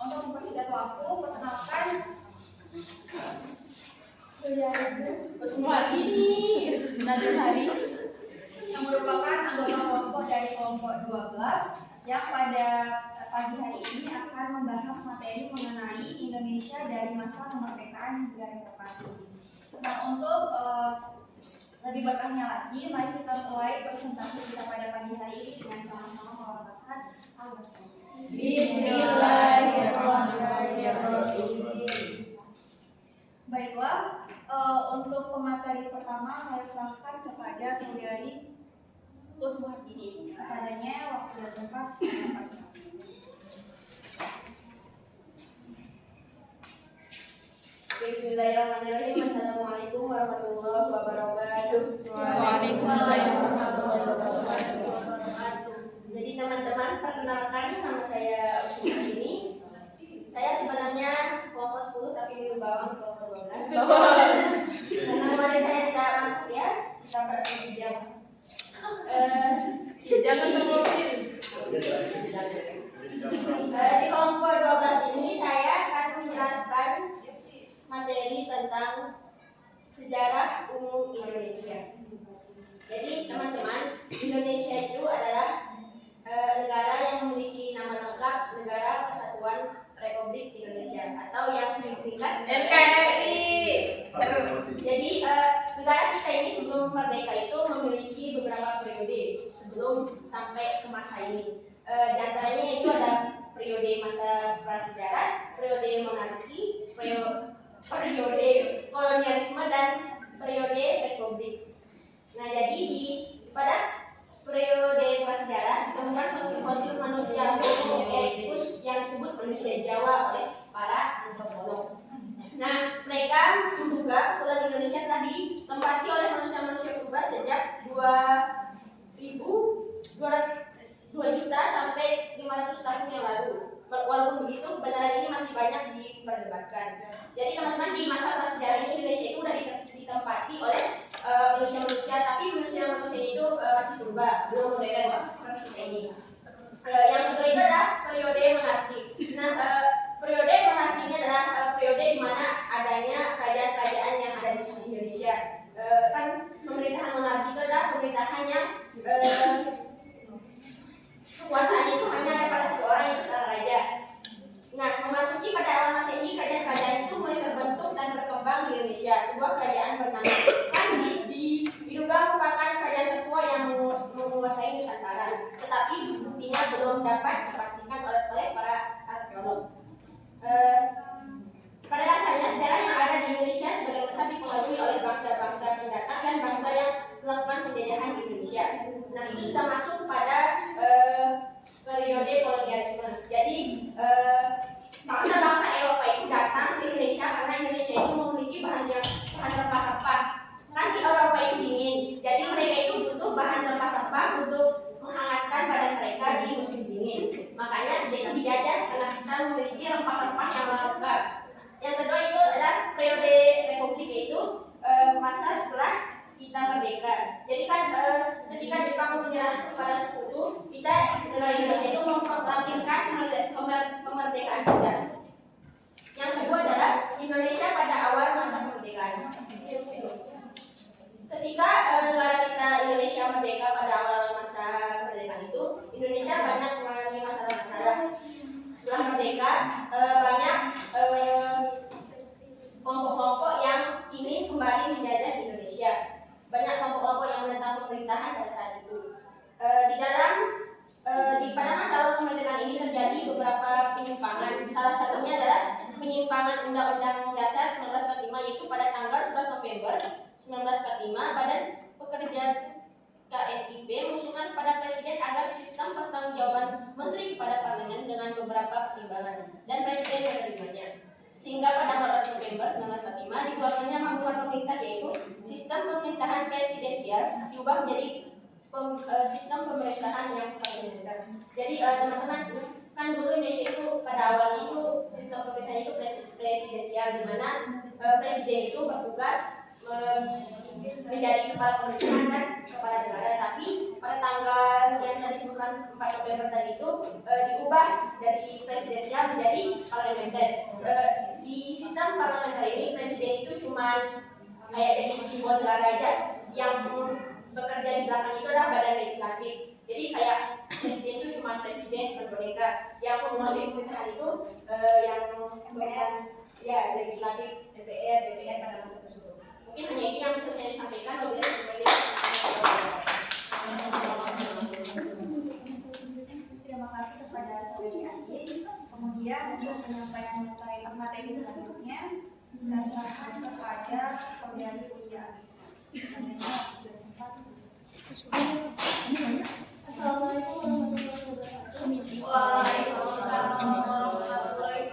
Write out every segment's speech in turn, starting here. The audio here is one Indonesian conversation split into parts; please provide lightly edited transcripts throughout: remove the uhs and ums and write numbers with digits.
Untuk mempersingkat waktu, perkenalkan Kusmuhari Nadhari yang merupakan anggota kelompok dari kelompok 12 yang pada pagi hari ini akan membahas materi mengenai Indonesia dari masa kemerdekaan hingga reformasi. Nah, untuk lebih bertanya lagi, mari kita mulai presentasi kita pada pagi hari ini dengan sama-sama melafazkan Al-Basmala. Bismillahirrahmanirrahim. Baiklah, untuk pemateri pertama saya serahkan kepada saudari Kusmuhardini. Padanya waktu dan tempat saya pasrahkan. Bismillahirrahmanirrahim. Assalamualaikum warahmatullahi wabarakatuh. Waalaikumsalam warahmatullahi wabarakatuh. Jadi teman-teman, perkenalkan nama saya Kusmuhardini. Saya sebenarnya kelompok 10 tapi minum bawang kelompok 12. Karena kemarin saya tidak masuk ya, kita berarti jam. Jangan sebutin. Di kelompok 12 ini saya akan menjelaskan materi tentang sejarah umum Indonesia. Jadi teman-teman, Indonesia itu adalah negara yang memiliki nama lengkap Negara Kesatuan Republik Indonesia atau yang singkat NKRI. Jadi negara kita ini sebelum merdeka itu memiliki beberapa periode sebelum sampai ke masa ini. Di antaranya itu ada periode masa prasejarah, periode monarki, periode kolonialisme dan periode republik. Nah, jadi pada periode prasejarah ditemukan fosil-fosil manusia Homo erectus yang disebut manusia Jawa oleh para antropolog. Nah, mereka menduga pulau Indonesia telah ditempati oleh manusia-manusia purba sejak 2 juta sampai 500 tahun yang lalu. Walaupun begitu, kebenaran ini masih banyak diperdebatkan. Jadi teman-teman, di masa prasejarah ini Indonesia itu sudah ditempati oleh manusia-manusia, tapi manusia-manusia itu masih purba, belum modern seperti kita ini. Yang kedua itu adalah periode monarki. Nah, periode monarki ini adalah periode di mana adanya kerajaan-kerajaan yang ada di Indonesia. Kan pemerintahan monarki itu adalah pemerintahan yang kekuasaannya itu hanya pada satu orang, yaitu seorang raja. Nah, memasuki pada awal masa ini kerajaan-kerajaan itu mulai terbentuk dan berkembang di Indonesia. Sebuah kerajaan bernama Kandis diduga merupakan kerajaan tertua yang menguasai Nusantara, tetapi buktinya belum dapat dipastikan oleh para arkeolog. Pada dasarnya sejarah yang ada di Indonesia sebagian besar dipengaruhi oleh bangsa-bangsa pendatang dan bangsa yang melakukan penjajahan di Indonesia. Nah, itu sudah masuk pada periode kolonialisme. Jadi bangsa-bangsa Eropa itu datang ke Indonesia karena Indonesia itu memiliki bahan rempah-rempah. Kan di Eropa itu dingin, jadi mereka itu butuh bahan rempah-rempah untuk menghangatkan badan mereka di musim dingin. Makanya dia itu dijajah karena kita memiliki rempah-rempah yang lengkap. Yang kedua itu adalah periode republik, yaitu masa setelah kita merdeka. Jadi kan ketika Jepang menyerah kepada sekutu, kita negara Indonesia itu memproklamirkan kemerdekaan kita. Yang kedua adalah Indonesia pada awal masa kemerdekaan. Ketika negara kita Indonesia merdeka pada awal masa kemerdekaan itu, Indonesia banyak mengalami masalah-masalah. Setelah merdeka, banyak kelompok-kelompok yang ingin kembali menjajah Indonesia. Banyak kelompok-kelompok yang menentang pemerintahan pada saat itu. Pada masa awal kemerdekaan ini terjadi beberapa penyimpangan. Salah satunya adalah penyimpangan Undang-Undang Dasar 1945, yaitu pada tanggal 11 November 1945 Badan Pekerja KNIP mengusulkan pada Presiden agar sistem pertanggungjawaban Menteri kepada Parlemen dengan beberapa pertimbangan, dan Presiden menerimanya. Sehingga pada 14 November 1945 dikeluarkannya panduan pemerintah, yaitu sistem pemerintahan presidensial diubah menjadi sistem pemerintahan yang parlementer. Jadi teman-teman, kan dulu Indonesia itu pada awalnya itu sistem pemerintahan itu presidensial, di mana presiden itu bertugas menjadi kepala pemerintahan dan kepala negara. Tapi pada tanggal yang tadi disebutkan usulan 4 November tadi itu diubah dari presidensial menjadi parlementer. Di sistem parlementer ini presiden itu cuma kayak jadi simbol negara aja, yang bekerja di belakang itu adalah badan legislatif. Jadi kayak presiden itu cuma presiden berboneka, yang menguasai pemerintahan itu yang bukan ya legislatif, DPR pada masa tersebut. Mungkin hanya ini yang bisa saya sampaikan. Terima kasih kepada saudari Ade. Kemudian untuk penyampaian materi selanjutnya saya serahkan kepada saudari Uya Anissa. Assalamualaikum warahmatullahi wabarakatuh. Waalaikumsalam warahmatullahi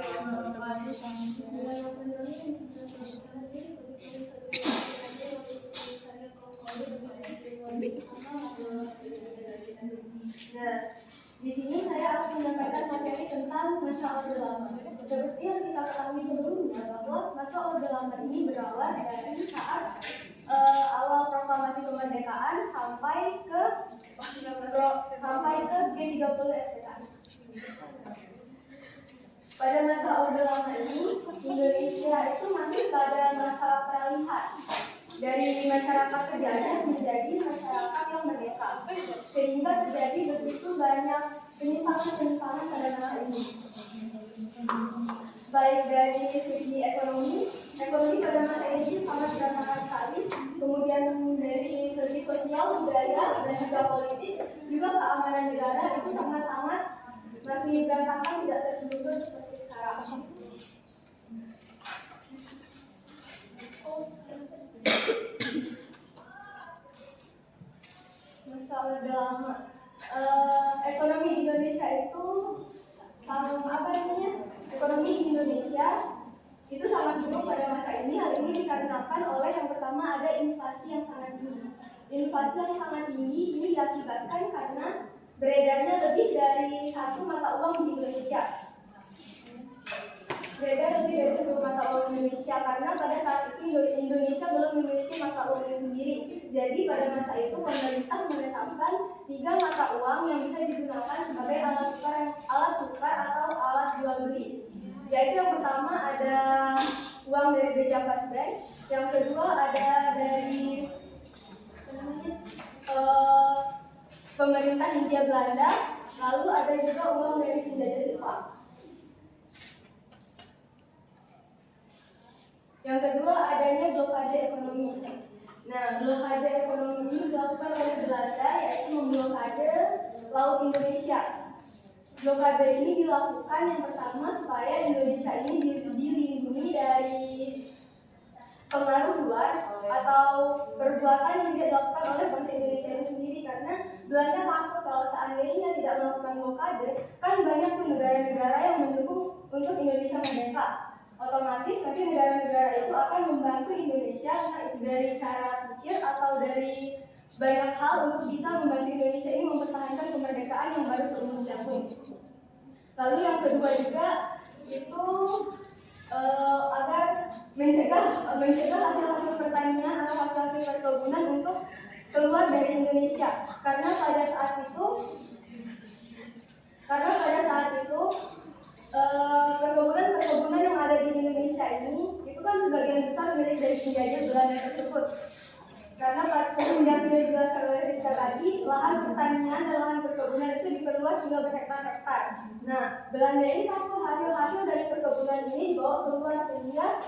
Nah, di sini saya akan menyampaikan materi tentang masa Orde Lama. Seperti yang kita ketahui sebelumnya bahwa masa Orde Lama ini berawal dari saat awal proklamasi kemerdekaan sampai ke G30 SPK. Pada masa Orde Lama ini, Indonesia itu masih pada masa peralihan dari masyarakat penjajah menjadi masyarakat yang merdeka, sehingga terjadi begitu banyak penyimpangan-penyimpangan pada masa ini. Baik dari segi ekonomi pada masa ini sangat berantakan sekali. Kemudian dari segi sosial, budaya, dan juga politik, juga keamanan negara itu sangat-sangat masih berantakan, tidak tertutup seperti sekarang. Masa Orde Lama, ekonomi di Indonesia itu ekonomi di Indonesia itu sangat buruk pada masa ini. Hal ini dikarenakan oleh yang pertama ada inflasi yang sangat tinggi. Inflasi yang sangat tinggi ini diakibatkan karena beredarnya lebih dari satu mata uang di Indonesia. Beredar lebih dari satu mata uang Indonesia karena pada saat itu Indonesia belum memiliki mata uangnya sendiri. Jadi pada masa itu pemerintah menetapkan 3 mata uang yang bisa digunakan sebagai alat tukar atau alat jual beli. Yaitu yang pertama ada uang dari Beja Bank, yang kedua ada dari pemerintah Hindia Belanda, lalu ada juga uang dari penjajah Jepang. Yang kedua adanya blokade ekonomi. Nah, blokade ekonomi ini dilakukan oleh Belanda, yaitu memblokade Laut Indonesia. Blokade ini dilakukan yang pertama supaya Indonesia ini dilindungi dari pengaruh luar atau perbuatan yang tidak dilakukan oleh bangsa Indonesia itu sendiri, karena Belanda takut kalau seandainya tidak melakukan blokade, kan banyak tuh negara-negara yang mendukung untuk Indonesia merdeka. Otomatis nanti negara-negara itu akan membantu Indonesia entah itu dari cara pikir atau dari banyak hal untuk bisa membantu Indonesia ini mempertahankan kemerdekaan yang baru seumur jagung. Lalu yang kedua juga itu agar mencegah hasil-hasil pertanian atau hasil-hasil perkebunan untuk keluar dari Indonesia, karena pada saat itu perkebunan yang ada di Indonesia ini itu kan sebagian besar milik dari penjajah Belanda tersebut. Karena semenjak sudah dijelaskan oleh Rizka tadi, lahan pertanian dan lahan perkebunan itu diperluas hingga berhektar-hektar. Nah, Belanda ini takut hasil-hasil dari perkebunan ini dibawa keluar sehingga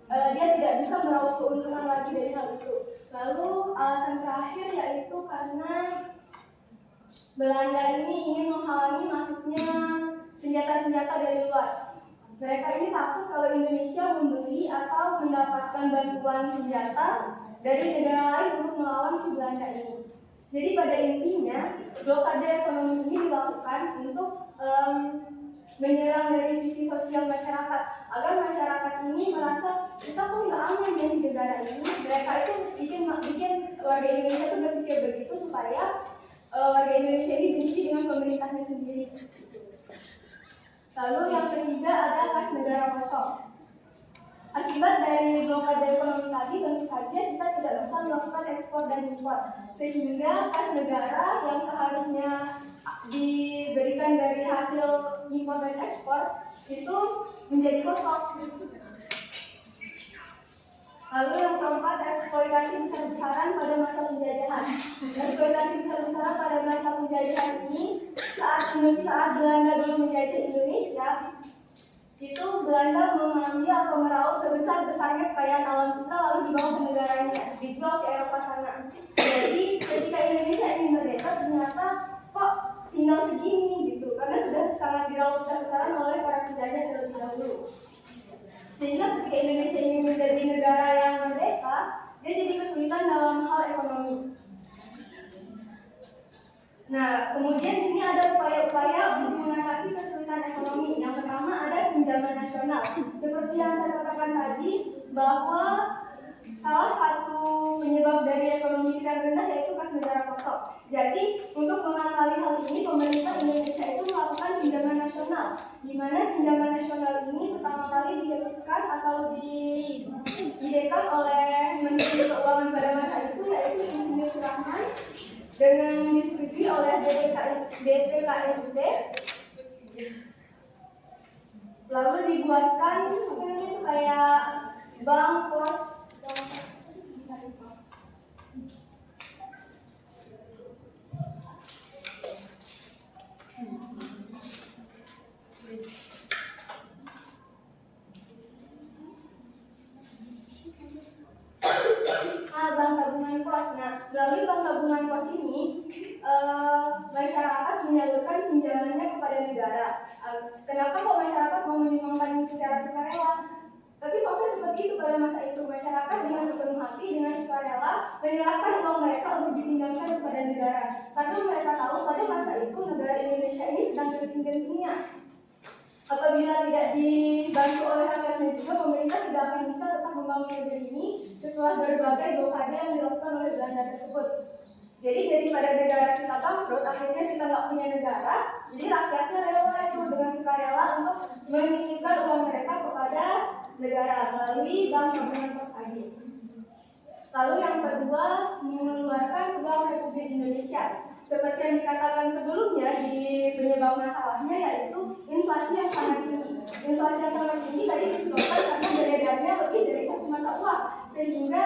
dia tidak bisa meraup keuntungan lagi dari hal itu. Lalu alasan terakhir yaitu karena Belanda ini ingin menghalangi masuknya senjata-senjata dari luar. Mereka ini takut kalau Indonesia membeli atau mendapatkan bantuan senjata dari negara lain untuk melawan si Belanda ini. Jadi pada intinya blokade ekonomi ini dilakukan untuk menyerang dari sisi sosial masyarakat, agar masyarakat ini merasa kita kok nggak aman ya di negara ini. Mereka itu bikin warga Indonesia itu berpikir begitu supaya warga Indonesia ini benci dengan pemerintahnya sendiri. Lalu yang ketiga ada kas negara kosong. Akibat dari blokade ekonomi tadi, tentu saja kita tidak bisa melakukan ekspor dan impor, sehingga kas negara yang seharusnya eksploitasi besar-besaran pada masa penjajahan ini saat Belanda dulu menjajah Indonesia, itu Belanda mengambil atau meraup sebesar-besarnya kekayaan alam kita lalu dibawa ke negaranya, dijual ke Eropa sana. Jadi ketika Indonesia ini merdeka ternyata kok tinggal segini gitu, karena sudah sangat diraup besar-besaran oleh para penjajah terlebih dahulu. Sehingga ketika Indonesia ini menjadi negara yang merdeka, dia jadi kesulitan dalam hal ekonomi. Nah, kemudian di sini ada upaya-upaya untuk mengatasi kesulitan ekonomi. Yang pertama ada pinjaman nasional. Seperti yang saya katakan tadi, bahwa salah satu penyebab dari ekonomi kita rendah yaitu kas negara kosong. Jadi, untuk mengakali hal ini, pemerintah Indonesia itu melakukan pinjaman nasional, di mana pinjaman nasional ini pertama kali dicetuskan atau didekan oleh Menteri Keuangan pada masa itu, yaitu Insinyur Surahman, dengan disetujui oleh BPKNUT. Lalu dibuatkan kayak bank pos. Bank tabungan pos. Nah, melalui bank tabungan pos ini, masyarakat menyalurkan pinjamannya kepada negara. Kenapa kok masyarakat mau menyumbangkan secara sukarela? Tapi fakta seperti itu pada masa itu, masyarakat dengan sepenuh hati, dengan sukarela menyerahkan uang mereka untuk dipindahkan kepada negara. Karena mereka tahu pada masa itu negara Indonesia ini sedang genting-gentingnya. Apabila tidak dibantu oleh rakyatnya juga, pemerintah tidak akan bisa tetap membangun negeri ini setelah berbagai blokade yang dilakukan oleh Belanda tersebut. Jadi daripada negara kita bangkrut, akhirnya kita nggak punya negara, jadi rakyatnya rela itu dengan sukarela untuk menitipkan uang mereka kepada negara melalui bank tabungan pos tadi. Lalu yang kedua, mengeluarkan uang Republik Indonesia. Seperti yang dikatakan sebelumnya di penyebab masalahnya, yaitu inflasi yang sangat tinggi. Inflasi yang sangat tinggi tadi disebabkan karena beredarnya lebih dari satu mata uang, sehingga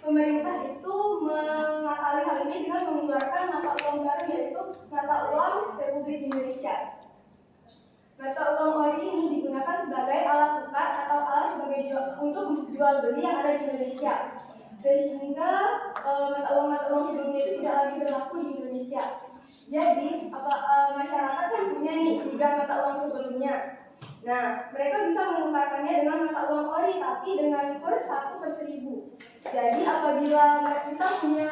pemerintah itu mengakali hal ini dengan mengeluarkan mata uang baru, yaitu mata uang Republik Indonesia. Mata uang ori ini digunakan sebagai alat tukar atau alat untuk jual beli yang ada di Indonesia, sehingga mata uang sebelumnya itu tidak lagi berlaku di Indonesia. Jadi masyarakat kan punya nih 3 mata uang sebelumnya. Nah, mereka bisa menukarkannya dengan mata uang ori, tapi dengan kurs 1/1000. Jadi apabila kita punya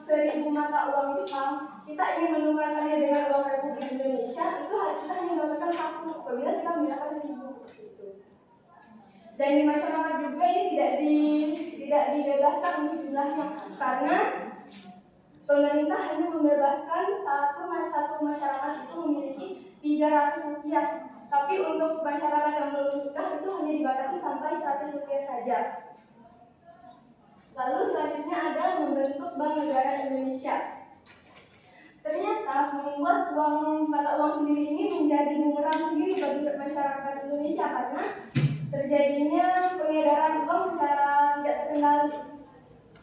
1000 mata uang Jepang, kita ingin menukarkannya dengan uang Republik Indonesia, itu kita hanya mendapatkan 1 apabila kita mendapatkan 1000 seperti itu. Dan di masyarakat juga ini tidak dibebaskan untuk jumlahnya, karena pemerintah hanya membebaskan satu masyarakat itu memiliki 300 rupiah. Tapi untuk masyarakat yang belum menikah itu hanya dibatasi sampai 100 rupiah saja. Lalu selanjutnya ada membentuk Bank Negara Indonesia. Ternyata membuat mata uang sendiri ini menjadi bumerang sendiri bagi masyarakat Indonesia, karena terjadinya pengedaran uang secara tidak terkendali.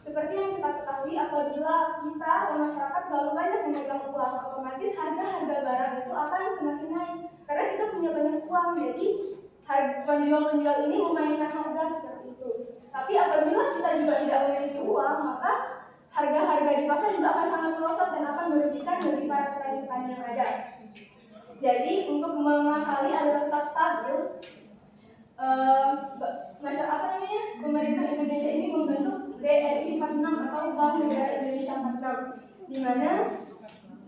Seperti yang kita ketahui, apabila kita atau masyarakat terlalu banyak memegang uang, otomatis harga barang itu akan semakin naik. Karena kita punya banyak uang, jadi penjual-penjual ini memainkan harga seperti itu. Tapi apabila kita juga tidak memiliki uang, maka harga-harga di pasar juga akan sangat merosot dan akan merugikan bagi para petani yang ada. Jadi untuk mengakali agar tetap stabil, pemerintah Indonesia ini membentuk BRI 46 atau Bank Negara Indonesia 46, di mana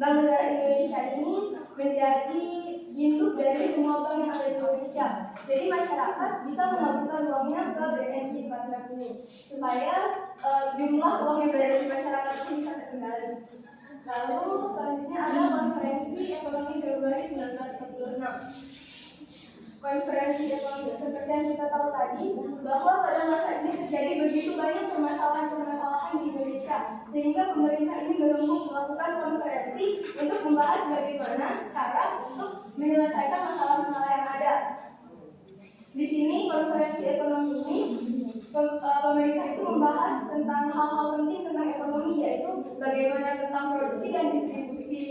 Bank Negara Indonesia ini menjadi induk dari semua bank yang ada di Indonesia. Jadi masyarakat bisa menaburkan uangnya ke BRI 46 ini supaya jumlah uang yang berada di masyarakat itu bisa terkendali. Lalu selanjutnya ada Konferensi Ekonomi Februari 1946. Konferensi ekonomi, seperti yang kita tahu tadi, bahwa pada masa ini terjadi begitu banyak permasalahan di Indonesia, sehingga pemerintah ini berembuk melakukan konferensi untuk membahas bagaimana cara untuk menyelesaikan masalah-masalah yang ada. Di sini konferensi ekonomi ini pemerintah itu membahas tentang hal-hal penting tentang ekonomi, yaitu bagaimana tentang produksi dan distribusi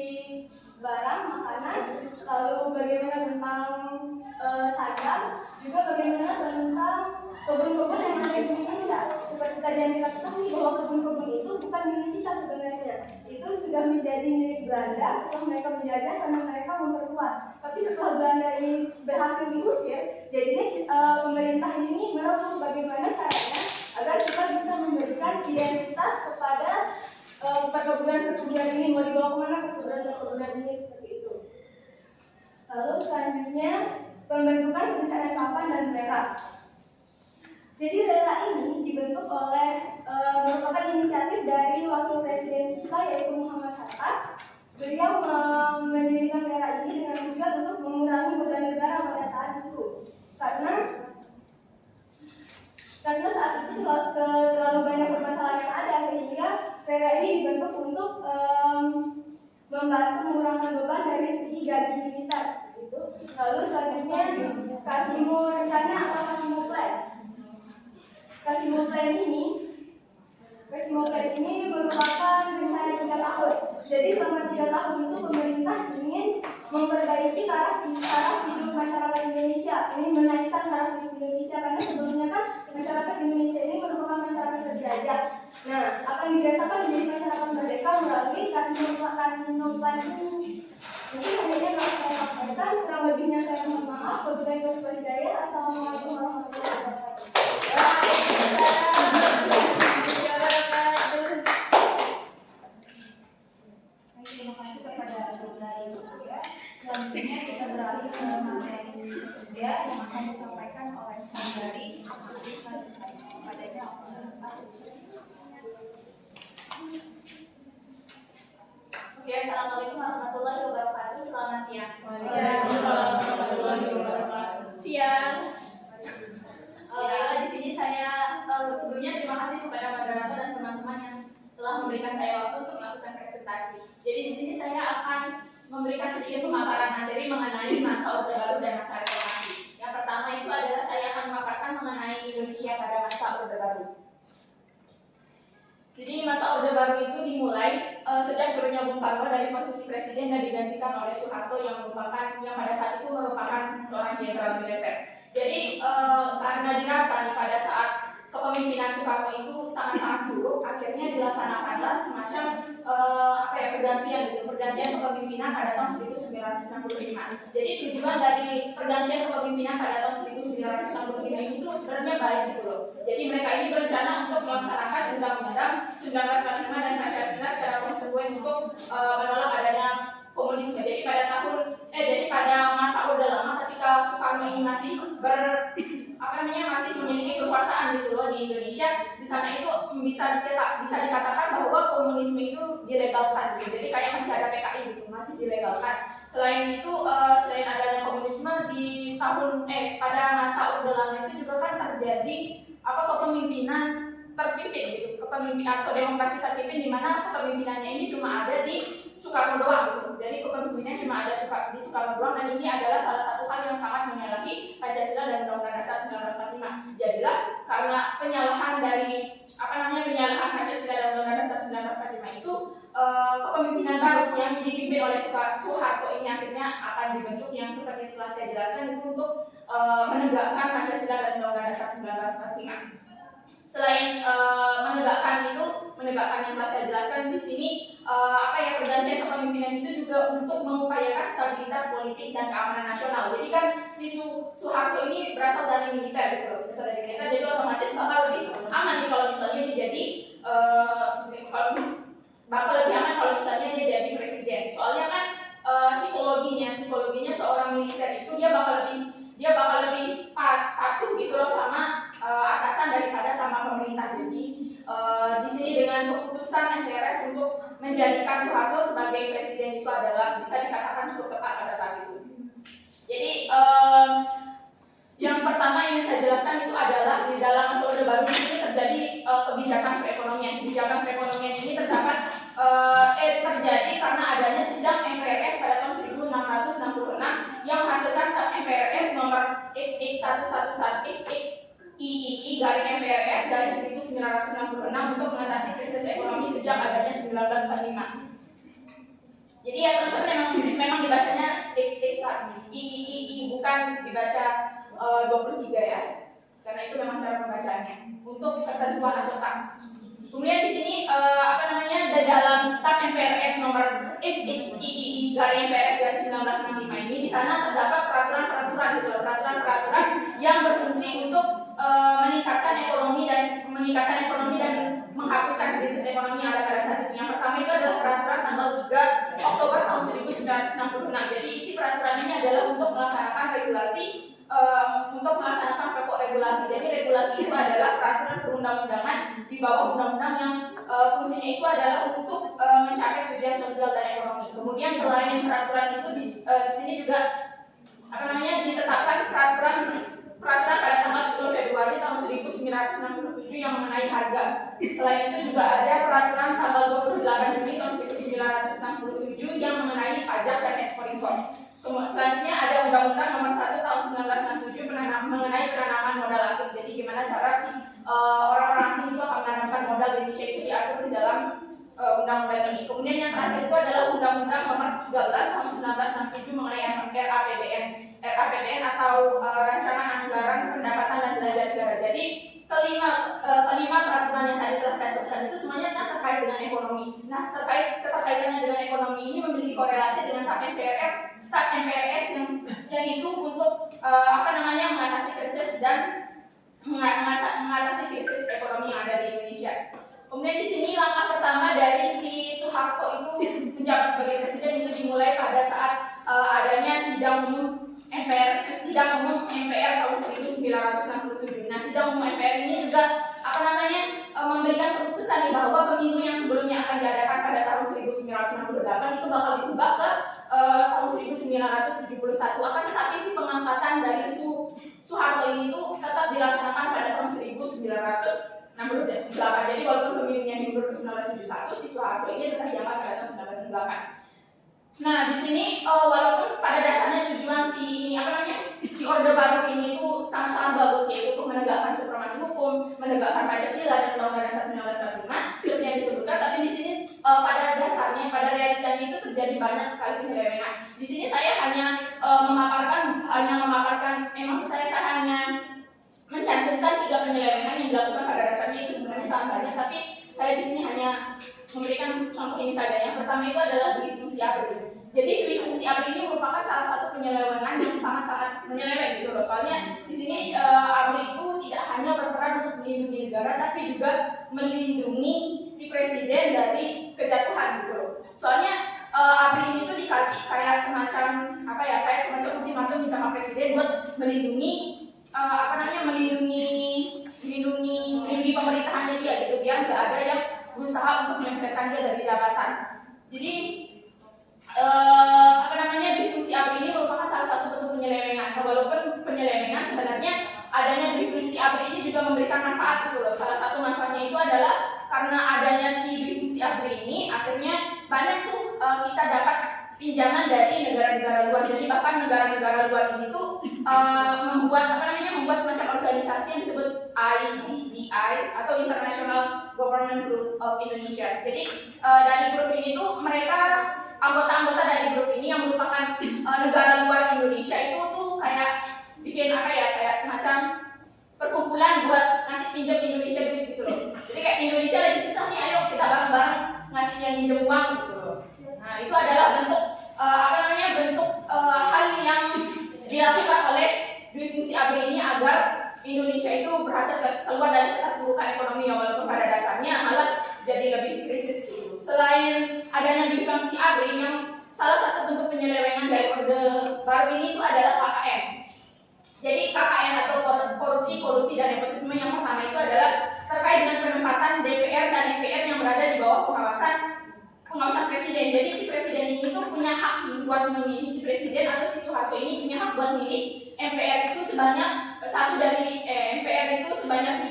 barang makanan, lalu bagaimana tentang sadang, juga bagaimana tentang kebun-kebun yang ada di Indonesia. Seperti tadi yang kita ketahui bahwa kebun-kebun itu bukan milik kita sebenarnya, itu sudah menjadi milik Belanda setelah mereka menjajah karena mereka memperluas. Tapi setelah Belanda ini berhasil diusir, jadinya pemerintah ini merebut bagaimana caranya agar kita bisa memberikan identitas kepada perkebunan-perkebunan ini, mau dibawa kemana perkebunan-perkebunan ini, seperti itu. Lalu selanjutnya pembentukan perencanaan papan dan RERA. Jadi RERA ini dibentuk oleh merupakan inisiatif dari wakil presiden kita yaitu Muhammad Hatta. Beliau mendirikan RERA ini dengan tujuan untuk mengurangi beban negara pada saat itu. Karena saat itu terlalu banyak permasalahan yang ada, sehingga RERA ini dibentuk untuk membantu mengurangi beban dari segi gaji militer. Gitu. Lalu selanjutnya Kasimo rencana atau Kasimo plan. Kasimo plan ini merupakan rencana 3 tahun. Jadi selama 3 tahun itu pemerintah ingin memperbaiki taraf hidup masyarakat Indonesia. Ini menaikkan taraf hidup Indonesia karena sebelumnya kan masyarakat Indonesia ini merupakan masyarakat terjajah. Nah, akan dibiasakan menjadi masyarakat merdeka melalui Kasimo plan ini. Mungkin hanya kalau saya sampaikan, kurang lebihnya saya mohon maaf. Wabillahi taufiq wal hidayah. Assalamualaikum warahmatullahi wabarakatuh. Terima kasih kepada saudari Buya. Selanjutnya kita beralih ke materi ketiga yang akan disampaikan oleh saudari padanya. Oke, assalamualaikum warahmatullahi wabarakatuh. Selamat siang. Waalaikumsalam warahmatullahi wabarakatuh. Siang. Di sini saya sebelumnya terima kasih kepada moderator dan teman-teman yang telah memberikan saya waktu untuk melakukan presentasi. Jadi di sini saya akan memberikan sedikit pemaparan materi mengenai masa Orde Baru dan masa reformasi. Yang pertama itu adalah saya akan memaparkan mengenai Indonesia pada masa Orde Baru. Jadi masa Orde Baru itu dimulai sejak turunnya Bung Karno dari posisi presiden dan digantikan oleh Soeharto yang pada saat itu merupakan seorang jenderal militer. Jadi karena dirasa pada saat kepemimpinan Soekarno itu sangat-sangat buruk, akhirnya dilaksanakanlah semacam pergantian kepemimpinan pada tahun 1965. Jadi tujuan dari pergantian kepemimpinan pada tahun 1965 ini tuh sebenarnya baik gitu loh. Jadi mereka ini berencana untuk melaksanakan Undang-Undang 1945 dan Pancasila secara konsekuen untuk menolak adanya komunisme. Jadi pada masa Orde Lama ketika Soekarno ini masih masih memiliki kekuasaan gitu loh di Indonesia, di sana itu bisa dikatakan bahwa komunisme itu dilegalkan gitu. Jadi kayak masih ada PKI gitu, masih dilegalkan. Selain itu selain adanya komunisme pada masa Orde Lama itu juga kan terjadi kepemimpinan terpimpin gitu, kepemimpinan atau demokrasi terpimpin di mana kepemimpinannya ini cuma ada di Soekarno doang gitu. Jadi kepemimpinannya cuma ada di Soekarno doang, dan ini adalah salah satu hal yang sangat menyalahi Pancasila dan Undang-Undang Dasar 1945. Jadilah karena penyalahan Pancasila dan Undang-Undang Dasar 1945 itu kepemimpinan baru yang dipimpin oleh Soeharto ini akhirnya akan dibentuk yang seperti setelah saya jelaskan itu untuk menegakkan Pancasila dan Undang-Undang Dasar 1945. Selain menegakkan yang telah saya jelaskan di sini, pergantian kepemimpinan itu juga untuk mengupayakan stabilitas politik dan keamanan nasional. Jadi kan si Soeharto ini berasal dari militer gitu, jadi otomatis bakal lebih aman nih kalau misalnya dia jadi kalau misalnya dia jadi presiden. Soalnya kan psikologinya seorang militer itu dia bakal lebih patuh gitu loh sama atasan daripada sama pemerintah. Jadi di sini dengan keputusan MPRS untuk menjadikan Soeharto sebagai presiden itu adalah bisa dikatakan cukup tepat pada saat itu. Jadi yang pertama yang saya jelaskan itu adalah di dalam masa Orde Baru ini terjadi kebijakan perekonomian. Kebijakan perekonomian ini terjadi karena adanya sidang MPRS pada tahun 1666 yang menghasilkan MPRS nomor XX111 XXIII MPRS dari 1966 untuk mengatasi krisis ekonomi sejak abadnya 1945. Jadi ya teman-teman memang dibacanya XXIII bukan dibaca 23 ya, karena itu memang cara pembacaannya untuk kesentuhan atau sak. Kemudian di sini dalam Tab MPRS nomor XXIII MPRS dari 1965 ini di sana terdapat peraturan-peraturan yang berfungsi untuk meningkatkan ekonomi dan menghapuskan krisis ekonomi yang ada pada saat itu. Yang pertama itu adalah peraturan tanggal 3 Oktober tahun 1966. Jadi isi peraturan ini adalah untuk melaksanakan regulasi, untuk melaksanakan pokok regulasi. Jadi regulasi itu adalah peraturan perundang-undangan di bawah undang-undang yang fungsinya itu adalah untuk mencapai tujuan sosial dan ekonomi. Kemudian selain peraturan itu di sini juga ditetapkan peraturan pada tanggal 10 Februari tahun 1967 yang mengenai harga. Selain itu juga ada peraturan tanggal 28 Juni tahun 1967 yang mengenai pajak dan ekspor impor. Selanjutnya ada Undang-Undang Nomor 1 tahun 1967 mengenai penanaman modal asing. Jadi gimana cara orang-orang asing itu akan menanamkan modal di Indonesia itu diatur di dalam undang-undang ini. Kemudian yang terakhir itu adalah Undang-Undang Nomor 13 tahun 1967 mengenai RAPBN atau Rancangan Anggaran Pendapatan dan Belanja Negara. Jadi kelima peraturan yang tadi telah saya sebutkan itu semuanya kan terkait dengan ekonomi. Nah, keterkaitannya dengan ekonomi ini memiliki korelasi dengan TAP MPRS yang itu untuk mengatasi krisis dan mengatasi krisis ekonomi yang ada di Indonesia. Kemudian di sini langkah pertama dari si Soeharto itu menjabat sebagai presiden itu dimulai pada saat adanya sidang umum MPR tahun 1967. Nah, sidang umum MPR ini juga memberikan keputusan bahwa pemilu yang sebelumnya akan diadakan pada tahun 1968 itu bakal diubah ke tahun 1971. Akan tetapi si pengangkatan dari Soeharto ini itu tetap dilaksanakan pada tahun 1968. Jadi walaupun pemilunya diundur ke 1971, si Soeharto ini tetap diangkat pada tahun 1968. Nah, di sini walaupun pada dasarnya tujuan si Orde Baru ini itu sangat-sangat bagus, yaitu untuk menegakkan supremasi hukum, menegakkan Pancasila dan Undang-Undang Dasar 1945 seperti yang disebutkan, tapi di sini pada dasarnya, pada realitanya itu terjadi banyak sekali penyelewengan. Di sini saya hanya mencantumkan 3 penyelewengan yang dilakukan pada dasarnya itu sebenarnya sangat banyak, tapi saya di sini hanya memberikan contoh ini saja. Yang pertama itu adalah dui fungsi ABRI. Jadi dui fungsi ABRI ini merupakan salah satu penyelewengan yang sangat-sangat menyeleweng gitu loh. Soalnya di sini ABRI itu tidak hanya berperan untuk melindungi negara, tapi juga melindungi si presiden dari kejatuhan gitu loh. Soalnya ABRI ini tuh dikasih kayak semacam ultimatum sama presiden buat melindungi pemerintahannya dia gitu, biar nggak ada yang berusaha untuk melengsarkan dia dari jabatan. Jadi dui fungsi ABRI ini merupakan salah satu bentuk penyelewengan. Walaupun penyelewengan sebenarnya adanya dui fungsi ABRI ini juga memberikan manfaat gitu loh. Salah satu manfaatnya itu adalah karena adanya si dui fungsi ABRI ini akhirnya banyak tuh kita dapat pinjaman dari negara-negara luar. Jadi bahkan negara-negara luar ini tuh membuat semacam organisasi yang disebut IGGI atau International Government Group of Indonesia. Jadi dari grup ini tuh mereka anggota-anggota dari grup ini yang merupakan negara luar Indonesia itu tuh kayak bikin kayak semacam perkumpulan buat ngasih pinjam Indonesia gitu loh. Jadi kayak Indonesia lagi susah nih, ayo kita bareng-bareng ngasih yang pinjam uang gitu loh. Nah, itu adalah bentuk hal yang dilakukan oleh dui fungsi ABRI ini agar Indonesia itu berhasil keluar dari keterpurukan ekonomi yang walaupun pada dasarnya malah jadi lebih krisis gitu. Selain adanya dui fungsi ABRI, yang salah satu bentuk penyelewengan dari Orde Baru ini itu adalah KKN. Jadi KKN atau korupsi, kolusi dan nepotisme yang pertama itu adalah terkait dengan penempatan DPR dan MPR yang berada di bawah pengawasan presiden. Jadi si presiden ini tuh punya hak buat memilih si presiden, atau si Soeharto ini punya hak buat milih MPR itu sebanyak 3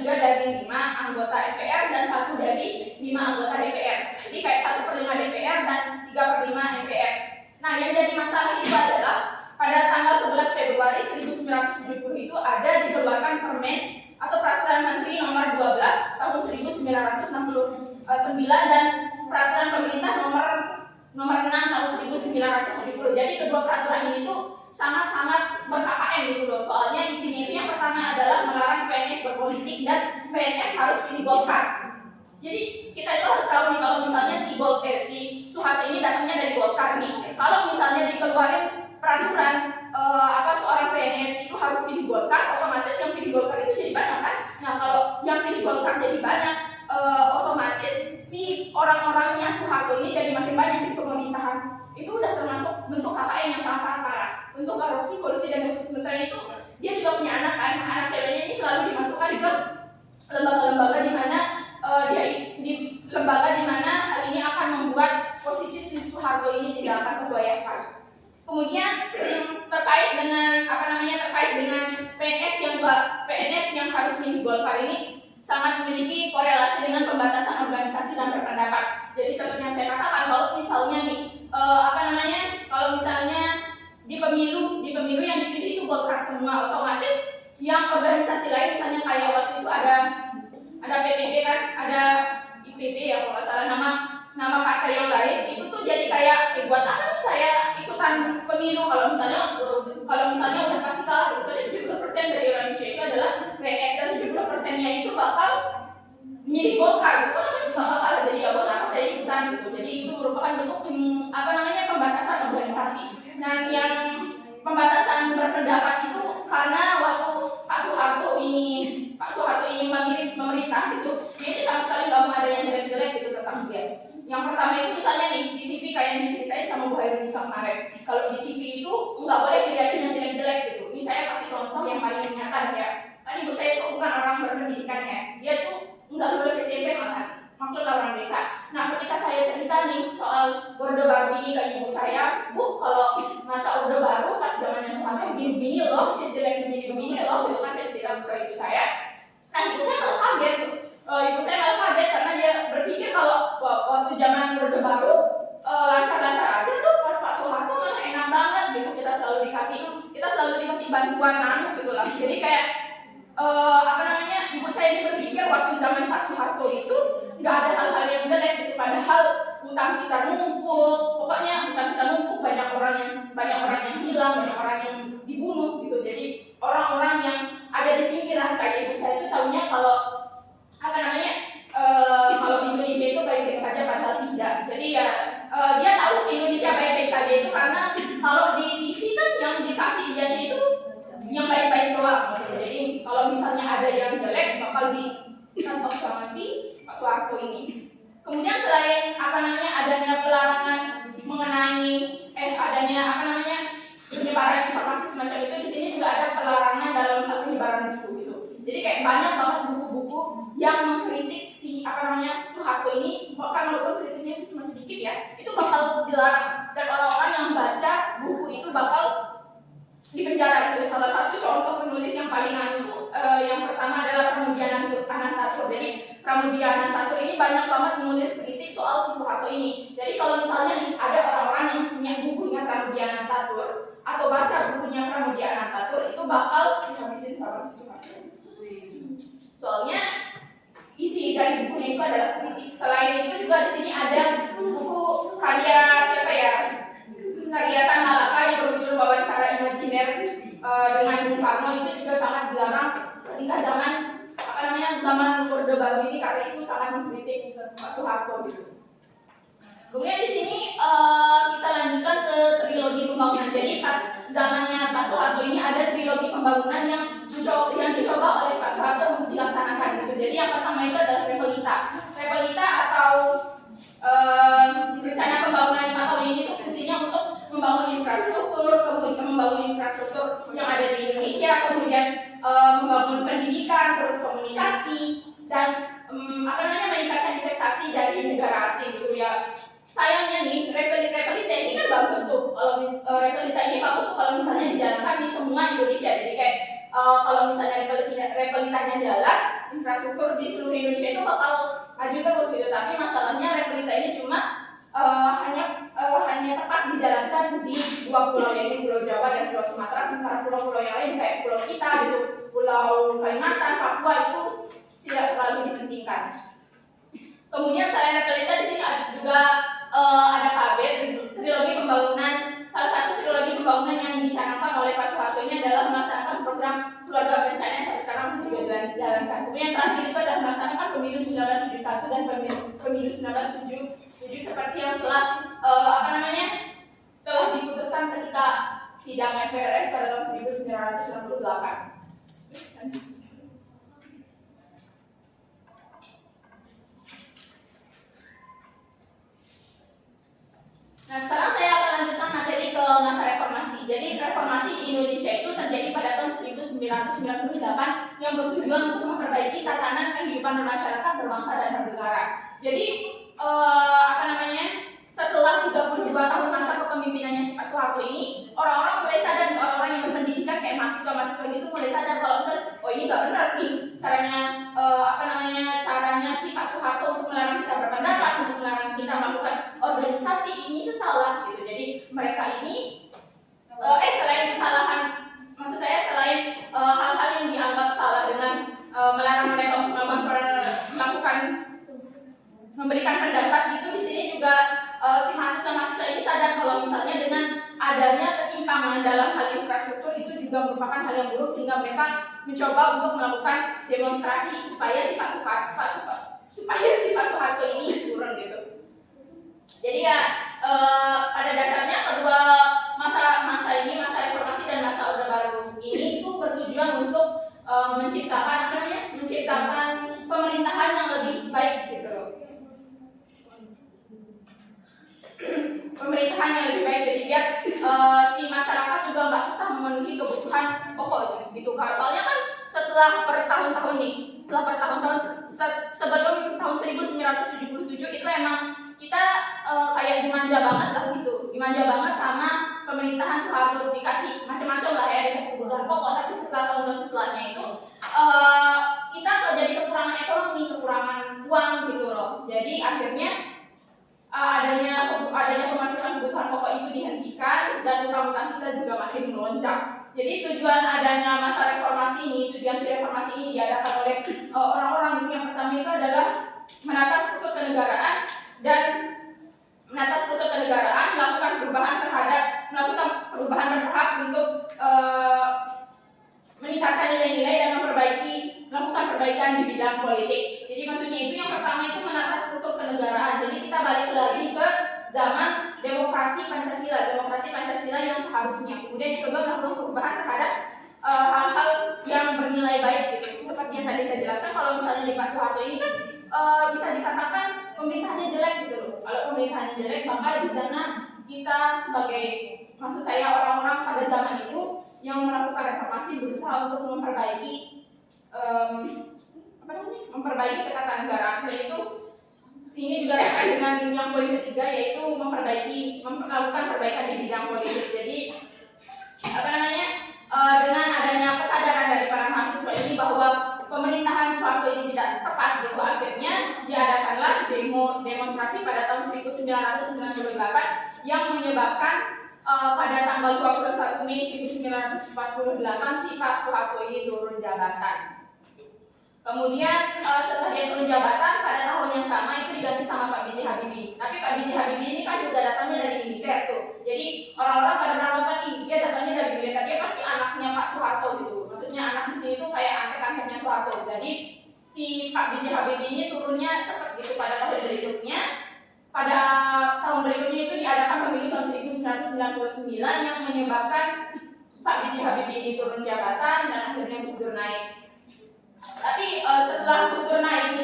dari 5 anggota MPR dan 1 dari 5 anggota DPR. Jadi kayak 1/5 DPR dan 3/5 MPR. Nah, yang jadi masalah itu adalah pada tanggal 11 Februari 1970 itu ada dikeluarkan Permen atau Peraturan Menteri Nomor 12 Tahun 1969 dan Peraturan Pemerintah Nomor 6 Tahun 1970. Jadi kedua peraturan ini tuh sangat-sangat ber-KKN gitu loh. Soalnya isinya itu yang pertama adalah melarang PNS berpolitik dan PNS harus pilih Golkar. Jadi kita itu harus tahu nih kalau misalnya si Soeharto ini datangnya dari Golkar nih. Kalau misalnya dikeluarin peraturan seorang PNS itu harus pilih Golkar, otomatis yang pilih Golkar itu jadi banyak kan? Nah kalau yang pilih Golkar jadi banyak, otomatis si orang-orangnya Soeharto ini jadi makin banyak di pemerintahan. Itu udah termasuk bentuk KKN yang sangat-sangat parah. Bentuk korupsi, kolusi dan nepotisme. Selain itu dia juga punya anak kan, anak ceweknya ini selalu dimasukkan ke lembaga-lembaga di mana dia di lembaga di mana hal ini akan membuat posisi si Soeharto ini tidak akan tergoyahkan. Kemudian terkait dengan PNS yang harus milih Golkar ini sangat memiliki korelasi dengan pembatasan organisasi dan berpendapat. Jadi seperti yang saya katakan, kalau misalnya nih kalau misalnya di pemilu yang dipilih itu Golkar semua, otomatis yang organisasi lain misalnya kayak waktu itu ada PBB kan, ada IPB ya kalau nggak salah nama partai yang lain, itu tuh jadi kayak buat apa nih saya ikutan pemilu kalau misalnya udah pasti kalah gitu. Soalnya 70% dari orang Indonesia itu adalah PNS dan 70%-nya itu bakal milih Golkar gitu, otomatis bakal kalah. Jadi ya buat apa saya ikutan gitu. Jadi itu merupakan bentuk pembatasan organisasi. Dan yang pembatasan berpendapat itu karena waktu Pak Soeharto ini memilih pemerintah gitu, dia sama sekali nggak mau ada yang jelek-jelek gitu tentang dia. Yang pertama itu misalnya nih di TV kayak yang diceritain sama Bu Hairunisa kemarin, kalau di TV itu nggak boleh dilihatin yang jelek-jelek gitu. Ini saya kasih contoh yang paling nyata ya. Kan ibu saya itu bukan orang berpendidikan ya, dia tuh nggak lulus SMP malah, maklum orang desa. Nah ketika saya cerita nih soal Orde Baru ini ke ibu saya, Bu kalau masa Orde Baru pas zamannya Soeharto begini loh, dia jelek begini loh, itu kan saya cerita ke ibu saya. Nah ibu saya malah kaget. Karena dia berpikir kalau waktu zaman Orde Baru lancar-lancar aja tuh, pas Pak Soeharto malah enak banget gitu, kita selalu dikasih bantuan gitu lah. Jadi kayak ibu saya ini berpikir waktu zaman Pak Soeharto itu nggak ada hal-hal yang jelek gitu, padahal utang kita numpuk, banyak orang yang hilang, banyak orang yang dibunuh gitu. Jadi orang-orang yang ada di pinggiran kayak ibu saya itu taunya kalau Indonesia itu baik-baik saja, padahal tidak. Jadi ya dia tahu Indonesia baik-baik saja itu karena kalau di TV kan yang dikasih dia itu yang baik-baik doang. Jadi kalau misalnya ada yang jelek bakal ditangkap sama si Pak Soeharto ini. Kemudian selain adanya pelarangan mengenai penyebaran informasi semacam itu, di sini juga ada pelarangan dalam hal penyebaran buku gitu. Jadi kayak banyak banget buku-buku yang mengkritik si Soeharto ini, bahkan walaupun kritiknya itu cuma sedikit ya, itu bakal dilarang dan orang-orang yang baca buku itu bakal dipenjara gitu. Salah satu contoh penulis yang paling itu yang pertama adalah Pramudia Anantatur. Jadi Pramudia Anantatur ini banyak banget menulis kritik soal si Soeharto ini. Jadi kalau misalnya nih ada orang-orang yang punya bukunya Pramudia Anantatur atau baca bukunya Pramudia Anantatur, itu bakal dihabisin sama si Soeharto. Soalnya isi dari bukunya itu adalah kritik. Selain itu juga di sini ada buku karya Tan Malaka yang berjudul Wawancara Imajiner dengan Bung Karno, itu juga sangat dilarang ketika zaman Orde Baru ini, karena itu sangat mengkritik Pak Soeharto gitu. Kemudian di sini kita lanjutkan ke trilogi pembangunan. Jadi pas zamannya Pak Soeharto ini ada trilogi pembangunan yang dicoba oleh Pak Soeharto untuk dilaksanakan gitu. Jadi yang pertama itu adalah Repelita atau rencana pembangunan 5 tahun ini tuh fungsinya untuk membangun infrastruktur yang ada di Indonesia, kemudian membangun pendidikan, terus komunikasi, dan meningkatkan investasi dari negara asing gitu ya. Sayangnya nih, Repelita ini kan bagus tuh. Kalau misalnya dijalankan di semua Indonesia. Jadi kayak kalau misalnya Repelitanya jalan, infrastruktur di seluruh Indonesia itu bakal maju terus gitu. Tapi masalahnya Repelita ini cuma hanya tepat dijalankan di 2 pulau, yaitu Pulau Jawa dan Pulau Sumatera. Sementara pulau-pulau yang lain kayak Pulau kita gitu, Pulau Kalimantan, Papua itu tidak terlalu dipentingkan. Kemudian selain realita di sini juga ada KB, trilogi pembangunan. Salah satu trilogi pembangunan yang dicanangkan oleh Pak Soeharto ini adalah melaksanakan program keluarga berencana yang sampai sekarang masih dijalankan. Kemudian yang terakhir itu adalah melaksanakan pemilu 1971 dan pemilu 1977 seperti yang telah telah diputuskan ketika sidang MPRS pada tahun 1968. Nah, sekarang saya akan lanjutkan materi ke masa reformasi. Jadi reformasi di Indonesia itu terjadi pada tahun 1998 yang bertujuan untuk memperbaiki tatanan kehidupan masyarakat berbangsa dan bernegara. Jadi setelah 32 tahun masa kepemimpinannya si Pak Soeharto ini, orang-orang mulai sadar, orang-orang yang berpendidikan kayak mahasiswa-mahasiswa gitu mulai sadar kalau ini nggak benar nih caranya si Pak Soeharto untuk melarang kita berpendapat, untuk melarang kita melakukan organisasi, ini itu salah gitu. Jadi mereka ini selain kesalahan, maksud saya selain hal-hal yang dianggap salah dengan melarang mereka untuk memberikan pendapat gitu, di sini juga si mahasiswa-mahasiswa ini sadar kalau misalnya dengan adanya ketimpangan dalam hal infrastruktur itu juga merupakan hal yang buruk, sehingga mereka mencoba untuk melakukan demonstrasi supaya si Pak Soeharto ini turun gitu. Jadi ya pada dasarnya kedua masa reformasi dan masa Orde Baru ini itu bertujuan untuk menciptakan pemerintahan yang lebih baik gitu. Pemerintahan yang lebih baik, jadi biar si masyarakat juga nggak susah memenuhi kebutuhan pokok gitu. Soalnya kan setelah bertahun-tahun sebelum tahun 1977 itu emang kita kayak dimanja banget lah gitu, dimanja banget sama pemerintahan Soeharto, dikasih macam-macam lah ya, dikasih kebutuhan pokok. Tapi setelah tahun-tahun setelahnya itu kita jadi kekurangan ekonomi, kekurangan uang gitu loh. Jadi akhirnya adanya pemasukan kebutuhan pokok itu dihentikan dan utang-utang kita juga makin melonjak. Jadi tujuan adanya masa reformasi ini, tujuan si reformasi ini diadakan oleh orang-orang itu yang pertama itu adalah menata struktur kenegaraan melakukan perubahan bertahap untuk meningkatkan nilai-nilai dan melakukan perbaikan di bidang politik. Jadi maksudnya itu yang pertama itu menata struktur kenegaraan. Jadi kita balik lagi ke zaman demokrasi Pancasila yang seharusnya. Kemudian yang kedua melakukan perubahan terhadap hal-hal yang bernilai baik gitu. Seperti yang tadi saya jelaskan, kalau misalnya di Pak Soeharto ini kan bisa dikatakan pemerintahnya jelek gitu loh. Kalau pemerintahnya jelek, maka di sana kita sebagai, maksud saya orang-orang pada zaman itu yang melakukan reformasi berusaha untuk memperbaiki ketatanegaraan. Selain itu, ini juga terkait dengan yang poin ketiga, yaitu melakukan perbaikan di bidang politik. Jadi dengan adanya kesadaran dari para mahasiswa ini bahwa pemerintahan Soeharto ini tidak tepat gitu, akhirnya diadakanlah demonstrasi pada tahun 1998 yang menyebabkan pada tanggal 21 Mei 1948 si Pak Soeharto ini turun jabatan. Kemudian setelah dia turun jabatan, pada tahun yang sama itu diganti sama Pak B.J. Habibie. Tapi Pak B.J. Habibie ini kan juga datangnya dari militer tuh. Jadi orang-orang pada beranggapan dia datangnya dari militer, dia pasti anaknya Pak Soeharto gitu. Maksudnya anak di sini tuh kayak antek-anteknya Soeharto. Jadi si Pak B.J. Habibie ini turunnya cepat gitu pada tahun berikutnya. Pada tahun berikutnya itu diadakan pemilu tahun 1999 yang menyebabkan Pak B.J. Habibie ini turun jabatan dan akhirnya Gus Dur naik. Tapi setelah Gus Dur naik,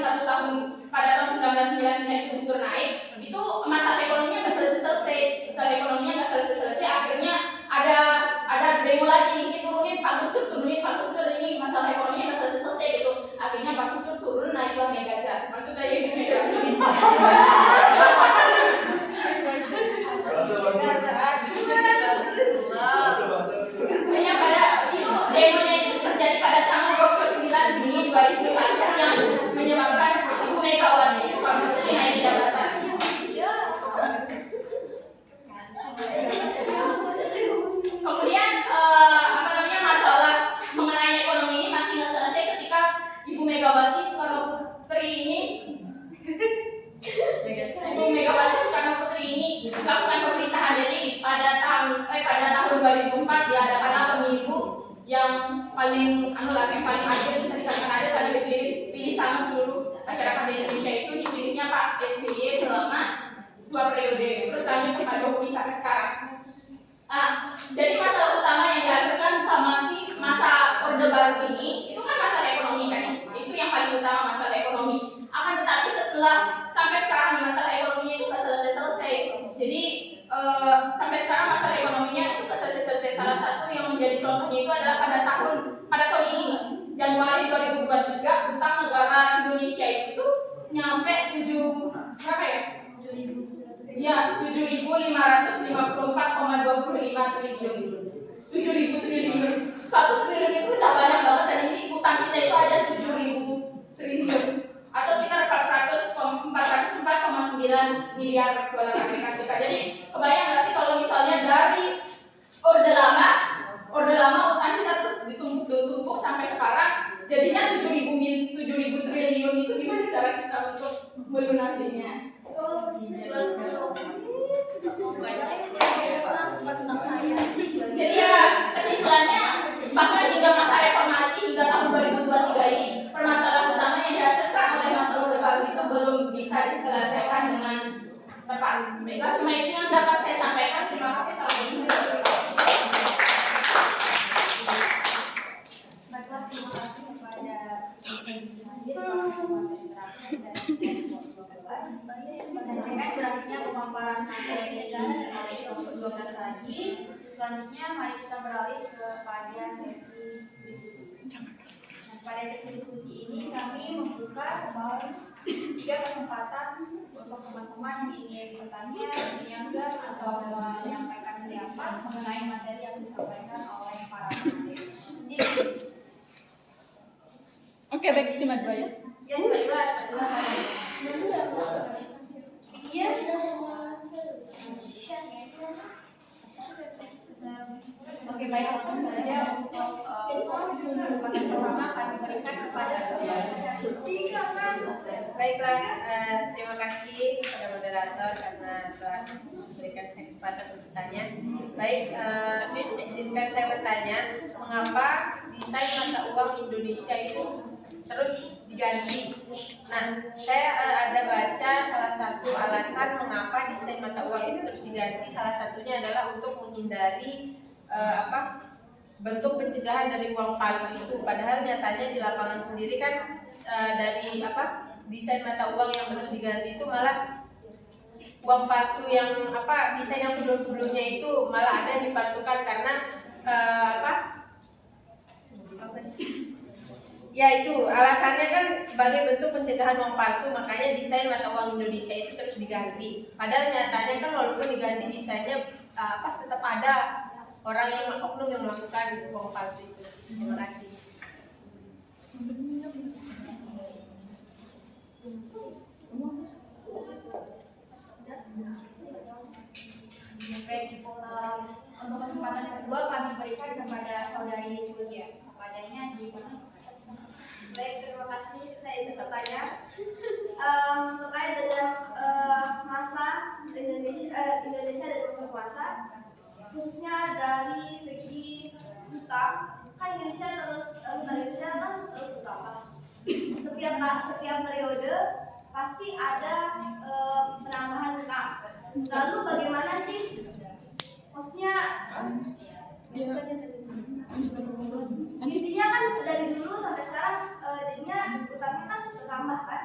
pada tahun 1999 itu Gus Dur naik, itu masalah ekonominya nggak selesai. Akhirnya ada demo lagi nih, turunin Pak Gus Dur, ini masalah ekonominya nggak selesai gitu. Akhirnya Pak Gus Dur turun, naiklah Megajat. Maksudnya ya gitu. Demonya itu terjadi pada tanggal 29 Juni 2001 yang menyebabkan Ibu Megawati Soekarno Putri naik jabatan. paling yang paling adil bisa dikatakan adil tadi dipilih sama seluruh masyarakat di Indonesia itu dipilihnya Pak SBY selama 2 periode, terus lanjut ke Pak Jokowi sampai sekarang. Jadi masalah utama yang dihasilkan sama si masa Orde Baru ini itu kan masalah ekonomi kan, itu yang paling utama masalah ekonomi. Akan tetapi setelah sampai sekarang masalah ekonominya itu nggak selesai. Jadi sampai sekarang masalah ekonominya itu nggak selesai. Salah satu yang menjadi contohnya itu adalah pada tahun ini Januari 2023 utang negara Indonesia itu nyampe 7.554,25 triliun. 7.000 triliun. 1 triliun itu udah banyak banget, dan ini utang kita itu ada 7.000 triliun atau sekitar 404,9 miliar dolar Amerika Serikat. Jadi kebayang nggak sih kalau misalnya dari orde lama utang kita terus ditumpuk sampai sekarang jadinya 7.000 triliun. Itu gimana cara kita untuk melunasinya? Jadi ya kesimpulannya, bahkan hingga masa reformasi hingga tahun 2023 ini permasalahan utama yang dihasilkan oleh masa Orde Baru itu belum bisa diselesaikan dengan tepat. Baiklah, cuma itu yang dapat saya sampaikan. Terima kasih. Baiklah, terima kasih kepada menyampaikan selanjutnya pemaparan materi dari kelompok 12 lagi. Selanjutnya mari kita beralih kepada sesi diskusi. Pada sesi diskusi ini kami membuka 3 kesempatan untuk teman-teman yang ingin bertanya, menyanggah atau menyampaikan pendapat mengenai materi yang disampaikan oleh para pemateri. Oke, baik, cuma 2 ya. Ya, cuma 2. Iya. Oke, baik, langsung saja untuk kesempatan pertama kami berikan kepada saudara. Baiklah, terima kasih kepada moderator karena telah memberikan saya kesempatan untuk bertanya. Baik, izinkan saya bertanya, mengapa desain mata uang Indonesia itu terus diganti? Nah, saya ada baca salah satu alasan mengapa desain mata uang itu terus diganti. Salah satunya adalah untuk menghindari bentuk pencegahan dari uang palsu itu. Padahal nyatanya di lapangan sendiri kan dari desain mata uang yang terus diganti itu malah uang palsu yang desain yang sebelum-sebelumnya itu malah ada yang dipalsukan karena ya itu alasannya kan sebagai bentuk pencegahan uang palsu, makanya desain mata uang Indonesia itu terus diganti. Padahal nyatanya kan walaupun diganti desainnya tetap ada orang yang oknum yang melakukan uang palsu itu. Terima kasih. Baik, untuk kesempatan kedua kami berikan kepada saudari Sulja. Kepadanya dipersilakan. Baik, terima kasih. Saya ingin bertanya terkait dengan masa Indonesia dan berkuasa, khususnya dari segi utang. Kan Indonesia terus bertambah. Setiap periode pasti ada penambahan utang. Lalu bagaimana sih? Maksudnya intinya kan dari dulu sampai sekarang jadinya utangnya kan bertambah kan.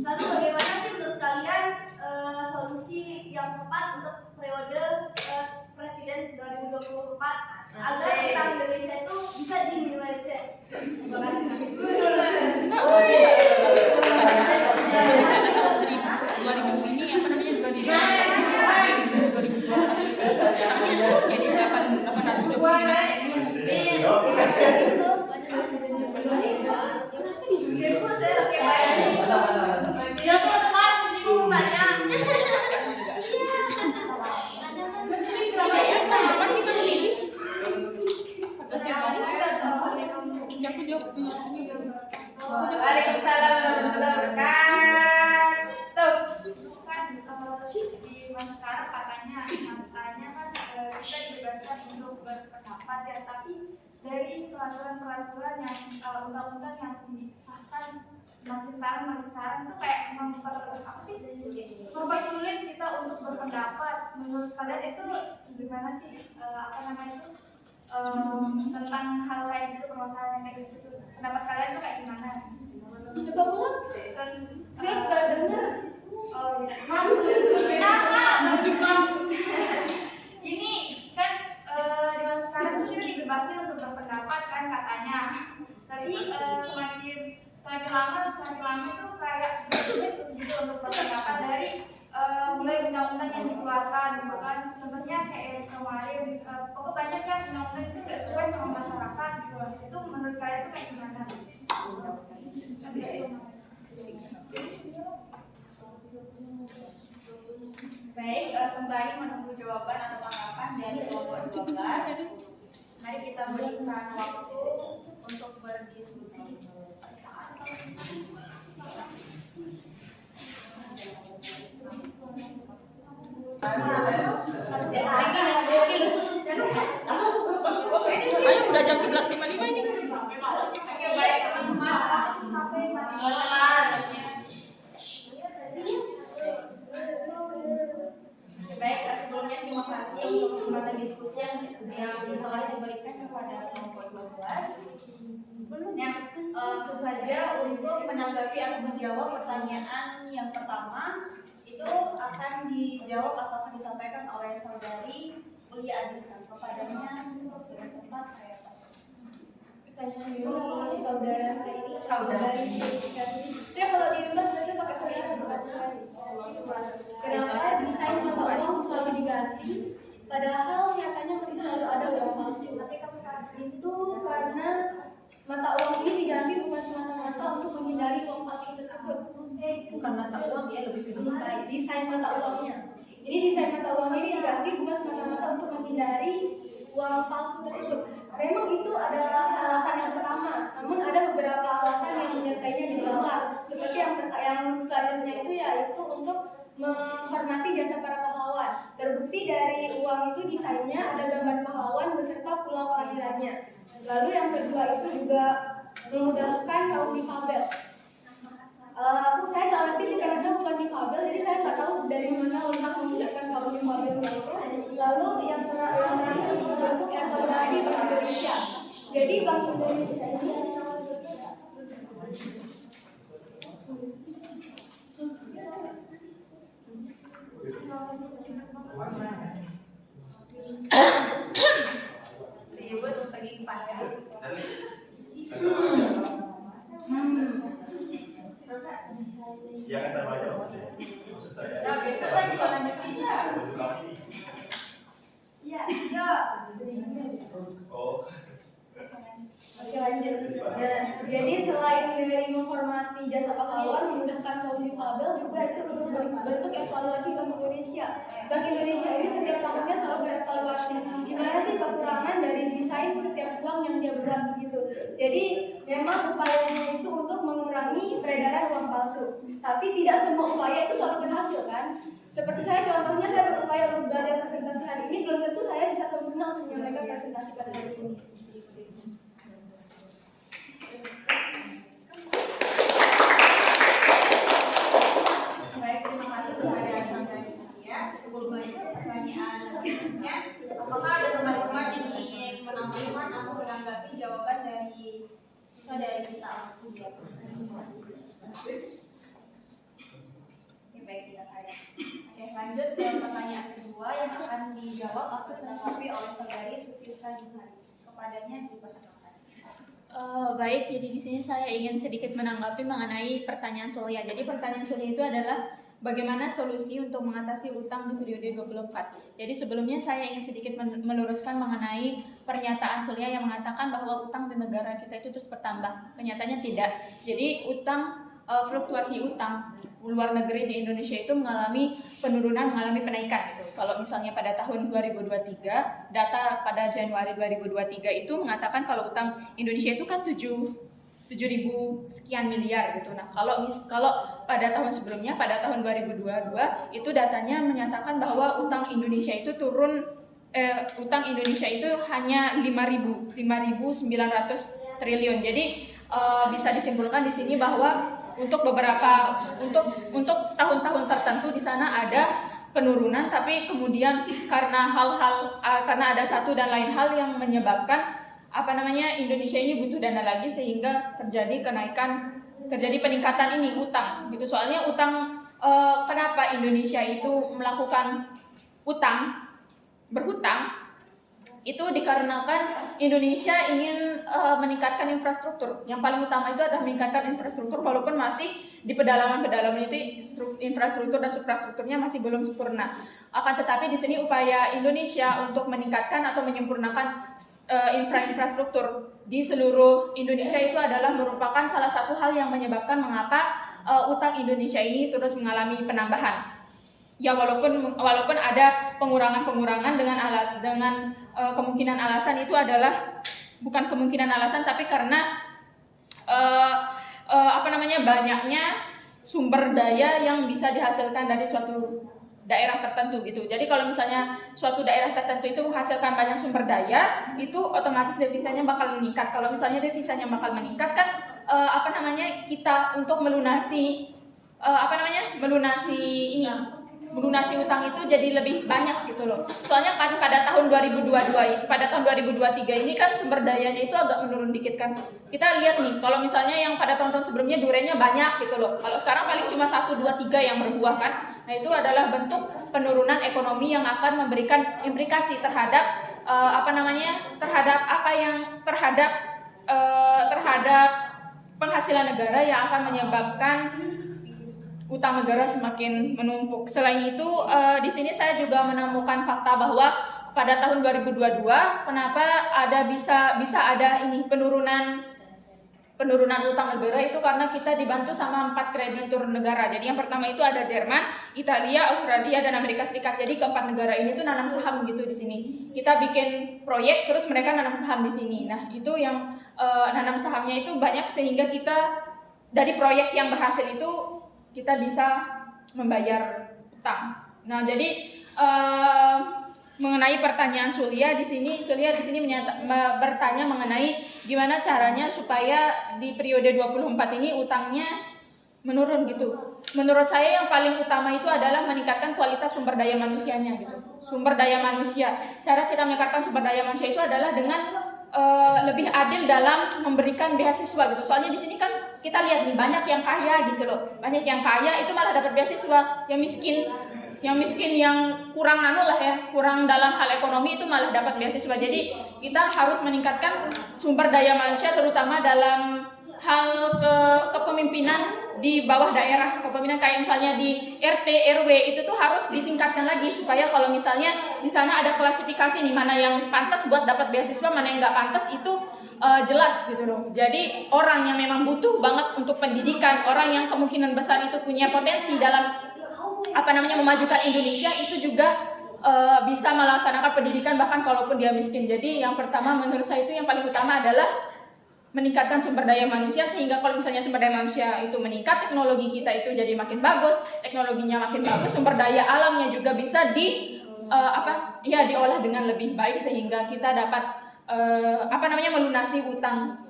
Lalu bagaimana sih menurut kalian solusi yang tepat untuk periode presiden 2024 agar utang Indonesia itu bisa diminimalisir? Terima kasih. Waalaikumsalam warahmatullahi wabarakatuh. Di masa sekarang katanya kan kita dibebaskan untuk berpendapat ya, tapi dari peraturan-peraturan yang undang-undang yang disahkan semakin sekarang tuh kayak mempersulit kita untuk berpendapat. Menurut kalian itu gimana sih tentang hal kayak gitu, permasalahan kayak gitu? Pendapat kalian tuh kayak gimana? Coba ulang. Saya nggak dengar. Oh ini kan zaman sekarang tuh kita dibebasin untuk berpendapat kan katanya, tapi semakin lama tuh kayak sulit gitu untuk berpendapat dari mulai undang-undang yang dikeluarkan gitu kan. Contohnya kayak kemarin pokoknya banyak kan undang-undang itu nggak sesuai sama masyarakat gitu. Itu menurut kalian itu kayak gimana? Baik, sembari menunggu jawaban atau tanggapan dari kelompok 12, mari kita berikan waktu untuk berdiskusi sesaat. Ayo udah jam 11.55 ini. Oke, baik, maaf, sampai baik, sebelumnya terima kasih untuk kesempatan diskusi yang telah diberikan kepada kelompok 12. Yang tentu saja untuk menanggapi atau menjawab pertanyaan yang pertama itu akan dijawab atau akan disampaikan oleh saudari Ulia Adista. Kepadanya dengan tempat saya pasang. Pertanyaan ini saudara saya. Saudari. Saya kalau di rumah biasanya pakai saudara bukan saudari. Kenapa desain mata uang selalu diganti, padahal nyatanya masih selalu ada uang palsu? Itu karena mata uang ini diganti bukan semata-mata untuk menghindari uang palsu tersebut. Bukan mata uang ya, lebih ke Desain mata uangnya. Jadi desain mata uang ini diganti bukan semata-mata untuk menghindari uang palsu tersebut. Memang itu adalah alasan yang pertama, namun ada beberapa alasan yang menyertainya di bawah. Seperti yang selanjutnya itu yaitu untuk menghormati jasa para pahlawan. Terbukti dari uang itu desainnya ada gambar pahlawan beserta pulau kelahirannya. Lalu yang kedua itu juga memudahkan kaum difabel. Saya nggak ngerti sih karena saya bukan difabel, jadi saya nggak tahu dari mana untuk memudahkan kaum difabelnya itu. Lalu yang terakhir bentuk evaluasi Bank Indonesia. Jadi Bank Indonesia ini Ya kan sama aja maksud saya. Biasa lagi kalau tidak. Iya. Oh. Oke, lanjut. Nah, jadi selain dari menghormati jasa pahlawan, memudahkan kaum difabel, juga itu bentuk evaluasi Bank Indonesia. Bank Indonesia ini setiap tahunnya selalu berevaluasi gimana sih kekurangan dari desain setiap uang yang dia buat begitu. Jadi memang upayanya itu untuk mengurangi peredaran uang palsu. Tapi tidak semua upaya itu selalu berhasil kan? Seperti saya contohnya, saya berupaya untuk belajar presentasi hari ini, belum tentu saya bisa sempurna untuk menyampaikan presentasi pada hari ini. Baik, terima kasih kepada saudari ya. Sebelum lanjut ke pertanyaan berikutnya, apakah ada teman-teman yang ingin menambahkan atau menanggapi jawaban dari saudari kita? Oke, baik, tidak ada. Oke, lanjut ke pertanyaan kedua yang akan dijawab atau ditanggapi oleh saudari Sutistra Juhari. Kepadanya dipersilakan. Baik, jadi di sini saya ingin sedikit menanggapi mengenai pertanyaan Surya. Jadi pertanyaan Surya itu adalah bagaimana solusi untuk mengatasi utang di periode 24. Jadi sebelumnya saya ingin sedikit meluruskan mengenai pernyataan Surya yang mengatakan bahwa utang di negara kita itu terus bertambah. Kenyataannya tidak. Jadi fluktuasi utang luar negeri di Indonesia itu mengalami penurunan, mengalami penaikan gitu. Kalau misalnya pada tahun 2023, data pada Januari 2023 itu mengatakan kalau utang Indonesia itu kan 7.000 sekian miliar gitu. Nah, kalau pada tahun sebelumnya, pada tahun 2022 itu datanya menyatakan bahwa utang Indonesia itu utang Indonesia itu hanya 5.900 triliun. Jadi bisa disimpulkan di sini bahwa untuk untuk tahun-tahun tertentu di sana ada penurunan, tapi kemudian karena ada satu dan lain hal yang menyebabkan Indonesia ini butuh dana lagi sehingga terjadi peningkatan ini utang gitu. Soalnya kenapa Indonesia itu melakukan berhutang itu dikarenakan Indonesia ingin meningkatkan infrastruktur. Yang paling utama itu adalah meningkatkan infrastruktur, walaupun masih di pedalaman itu infrastruktur dan suprastrukturnya masih belum sempurna. Akan tetapi di sini upaya Indonesia untuk meningkatkan atau menyempurnakan infrastruktur di seluruh Indonesia itu adalah merupakan salah satu hal yang menyebabkan mengapa utang Indonesia ini terus mengalami penambahan. Ya walaupun ada pengurangan dengan kemungkinan alasan itu adalah bukan kemungkinan alasan, tapi karena banyaknya sumber daya yang bisa dihasilkan dari suatu daerah tertentu gitu. Jadi kalau misalnya suatu daerah tertentu itu menghasilkan banyak sumber daya, itu otomatis devisanya bakal meningkat. Kalau misalnya devisanya bakal meningkat kan kita untuk melunasi utang itu jadi lebih banyak gitu loh. Soalnya kan pada tahun 2023 ini kan sumber dayanya itu agak menurun dikit kan. Kita lihat nih, kalau misalnya yang pada tahun-tahun sebelumnya durenya banyak gitu loh. Kalau sekarang paling cuma 1, 2, 3 yang berbuah kan. Nah, itu adalah bentuk penurunan ekonomi yang akan memberikan implikasi terhadap terhadap penghasilan negara yang akan menyebabkan utang negara semakin menumpuk. Selain itu, di sini saya juga menemukan fakta bahwa pada tahun 2022 kenapa bisa ada ini penurunan utang negara itu karena kita dibantu sama 4 kreditur negara. Jadi yang pertama itu ada Jerman, Italia, Australia, dan Amerika Serikat. Jadi keempat negara ini tuh nanam saham gitu di sini. Kita bikin proyek terus mereka nanam saham di sini. Nah, itu yang nanam sahamnya itu banyak sehingga kita dari proyek yang berhasil itu kita bisa membayar utang. Nah, jadi mengenai pertanyaan Sulia di sini bertanya mengenai gimana caranya supaya di periode 24 ini utangnya menurun gitu. Menurut saya yang paling utama itu adalah meningkatkan kualitas sumber daya manusianya gitu. Sumber daya manusia. Cara kita meningkatkan sumber daya manusia itu adalah dengan lebih adil dalam memberikan beasiswa gitu. Soalnya di sini kan kita lihat nih banyak yang kaya gitu loh. Banyak yang kaya itu malah dapat beasiswa. Yang miskin yang kurang kurang dalam hal ekonomi itu malah dapat beasiswa. Jadi kita harus meningkatkan sumber daya manusia terutama dalam hal kepemimpinan di bawah daerah. Kepemimpinan kayak misalnya di RT RW itu tuh harus ditingkatkan lagi supaya kalau misalnya di sana ada klasifikasi nih mana yang pantas buat dapat beasiswa, mana yang nggak pantas itu jelas gitu loh. Jadi orang yang memang butuh banget untuk pendidikan, orang yang kemungkinan besar itu punya potensi dalam memajukan Indonesia itu juga bisa melaksanakan pendidikan bahkan kalaupun dia miskin. Jadi yang pertama menurut saya itu yang paling utama adalah meningkatkan sumber daya manusia, sehingga kalau misalnya sumber daya manusia itu meningkat, teknologi kita itu jadi makin bagus, teknologinya makin bagus, sumber daya alamnya juga bisa diolah dengan lebih baik sehingga kita dapat melunasi utang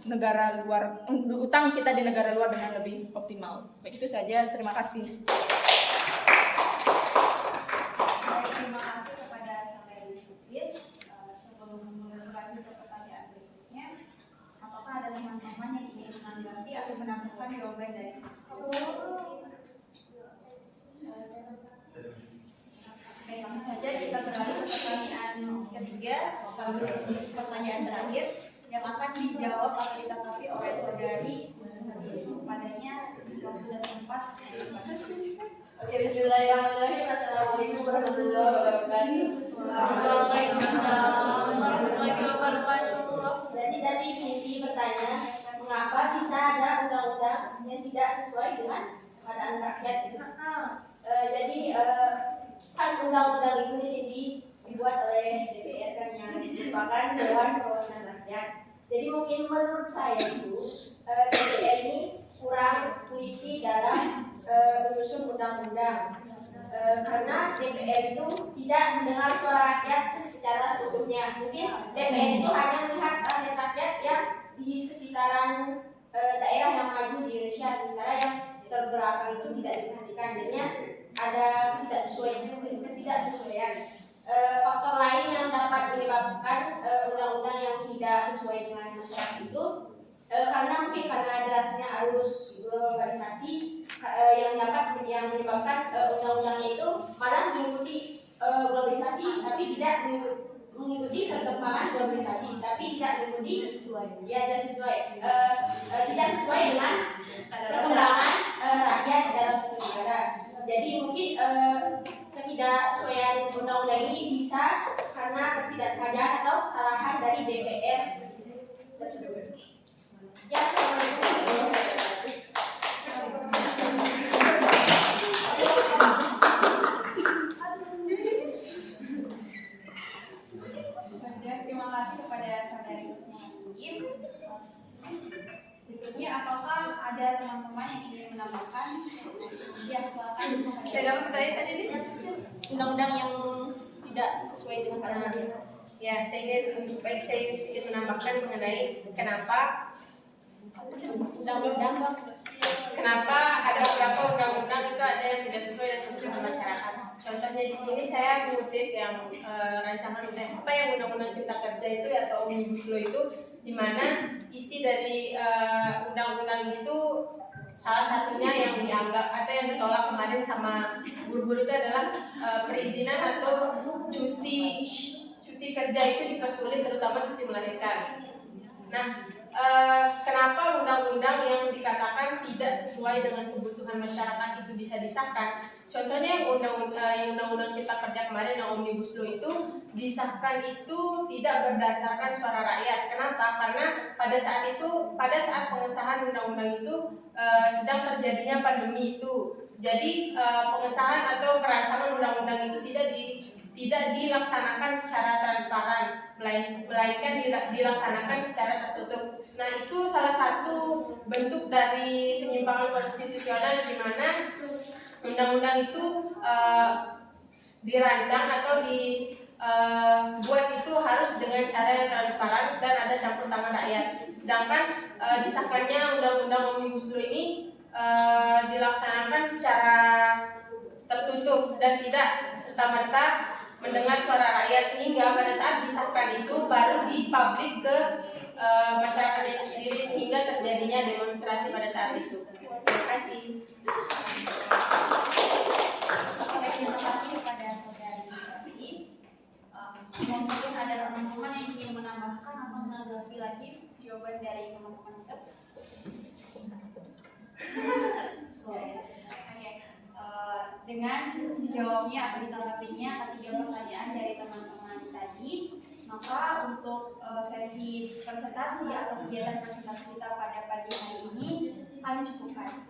kita di negara luar dengan lebih optimal. Baik, itu saja, terima kasih. Terima kasih kepada Saudari Sukis. Sebelum melanjutkan ke pertanyaan berikutnya, apakah ada teman-teman yang ingin menanggapi atau menambahkan jawaban dari Sukis? Baik, langsung saja kita beralih ke pertanyaan ketiga sekaligus pertanyaan terakhir yang akan dijawab atau ditanggapi oleh Saudari Kusmati. Padanya waktu dan tempat. Oke, bismillahirrahmanirrahim. Assalamualaikum warahmatullahi wabarakatuh. Waalaikumsalam warahmatullahi wabarakatuh. Jadi tadi Siti bertanya, mengapa bisa ada undang-undang yang tidak sesuai dengan keadaan rakyat gitu. Jadi kan undang-undang itu di sini dibuat oleh DPR kan yang merupakan Dewan Perwakilan Rakyat. Jadi mungkin menurut saya itu DPR ini kurang teliti dalam menyusun undang-undang. karena DPR itu tidak mendengar suara rakyat secara seutuhnya. Mungkin DPR itu hanya melihat rakyat rakyat yang di sekitaran daerah yang maju di Indonesia, sementara yang terbelakang itu tidak diperhatikan. Jadinya ada ketidaksesuaian. Faktor lain yang dapat menyebabkan undang-undang yang tidak sesuai dengan masyarakat itu karena derasnya arus globalisasi yang menyebabkan undang-undangnya itu malah mengikuti globalisasi tapi tidak mengikuti perkembangan globalisasi tapi tidak mengikuti tidak sesuai dengan perkembangan rakyat dalam suatu negara. Jadi mungkin ketidaksesuaian undang-undang ini bisa karena ketidaksengajaan atau kesalahan dari DPR tersebut. Ya, terima kasih kepada saudari Usman Hakim. Berikutnya, apakah ada teman-teman yang ingin menambahkan? Ya, silakan. Dalam pertanyaan tadi nih. undang-undang yang tidak sesuai dengan paradigma. Ya, saya ingin sedikit menambahkan mengenai kenapa ada beberapa undang-undang itu ada yang tidak sesuai dengan kebutuhan masyarakat. Contohnya di sini saya mengutip yang rancangan undang-undang Cipta Kerja itu atau Omnibus Law itu, di mana isi dari undang-undang itu salah satunya yang dianggap atau yang ditolak kemarin sama buruh-buruh itu adalah perizinan atau cuti kerja itu dipersulit, terutama cuti melahirkan. Nah, kenapa undang-undang yang dikatakan tidak sesuai dengan kebutuhan masyarakat itu bisa disahkan? Contohnya yang undang-undang Cipta Kerja kemarin yang Omnibus Law itu disahkan itu tidak berdasarkan suara rakyat. Kenapa? Karena pada saat pengesahan undang-undang itu sedang terjadinya pandemi itu. Jadi pengesahan atau perancangan undang-undang itu tidak dilaksanakan secara transparan, melainkan dilaksanakan secara tertutup. Nah, itu salah satu bentuk dari penyimpangan konstitusional di mana undang-undang itu dirancang atau dibuat itu harus dengan cara yang transparan dan ada campur tangan rakyat. Sedangkan disahkannya undang-undang Omnibus Law ini dilaksanakan secara tertutup dan tidak serta-merta mendengar suara rakyat, sehingga pada saat disahkan itu baru dipublik ke masyarakat itu sendiri sehingga terjadinya demonstrasi pada saat itu. Terima kasih. Terima kasih kepada saudari Hakim. Mungkin ada teman-teman yang ingin menambahkan atau menanggapi lagi jawaban dari teman-teman kita. Dengan dijawabnya atau ditanggapinya ketiga pertanyaan dari teman-teman tadi, maka untuk sesi presentasi atau kegiatan presentasi kita pada pagi hari ini kami cukupkan.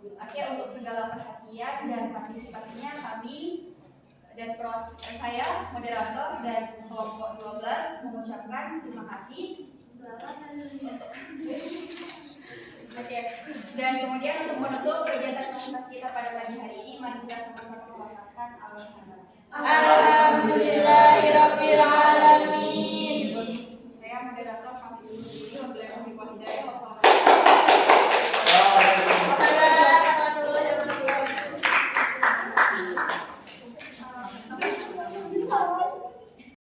Oke, untuk segala perhatian dan partisipasinya kami dan saya moderator dan kelompok 12 mengucapkan terima kasih. Oke, dan kemudian untuk menutup kegiatan presentasi kita pada pagi hari ini, mari kita sama-sama melafazkan Alhamdulillahirabbil alamin. Saya moderator kami dulu. Wabillahi taufiq wal hidayah. Wassalamualaikum.